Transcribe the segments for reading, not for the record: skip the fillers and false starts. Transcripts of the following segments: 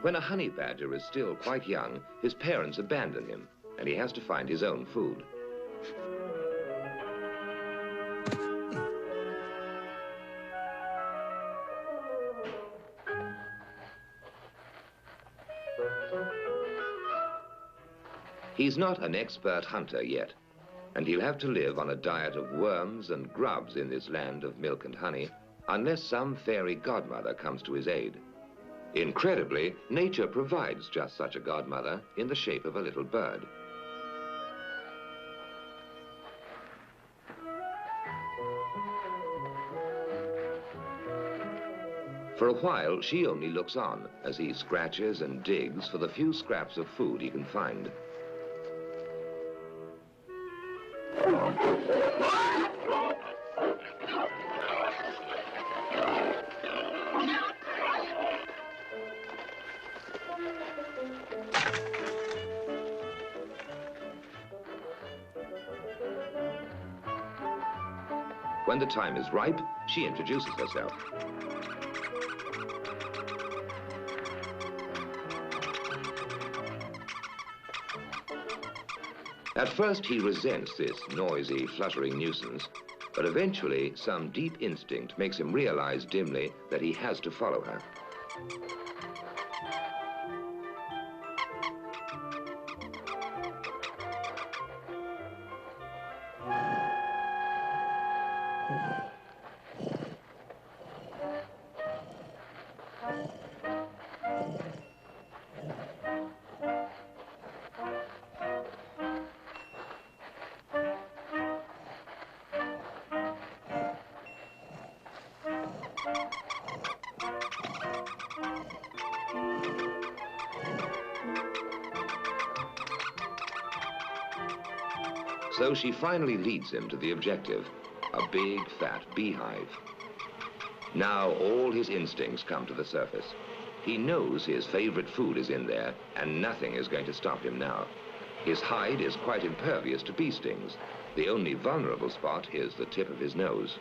When a honey badger is still quite young, his parents abandon him, and he has to find his own food. He's not an expert hunter yet, and he'll have to live on a diet of worms and grubs in this land of milk and honey, unless some fairy godmother comes to his aid. Incredibly, nature provides just such a godmother in the shape of a little bird. For a while, she only looks on as he scratches and digs for the few scraps of food he can find. When the time is ripe, she introduces herself. At first, he resents this noisy, fluttering nuisance, but eventually, some deep instinct makes him realize dimly that he has to follow her. So she finally leads him to the objective, a big, fat beehive. Now all his instincts come to the surface. He knows his favorite food is in there, and nothing is going to stop him now. His hide is quite impervious to bee stings. The only vulnerable spot is the tip of his nose.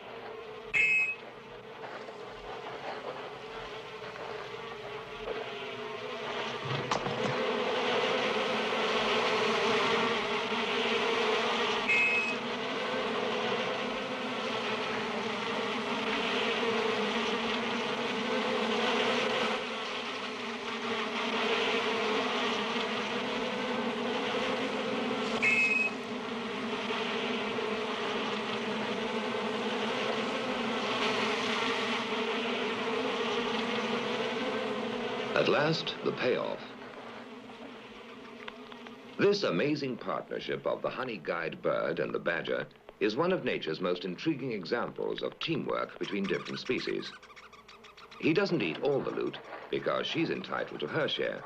At last, the payoff. This amazing partnership of the honey guide bird and the badger is one of nature's most intriguing examples of teamwork between different species. He doesn't eat all the loot because she's entitled to her share,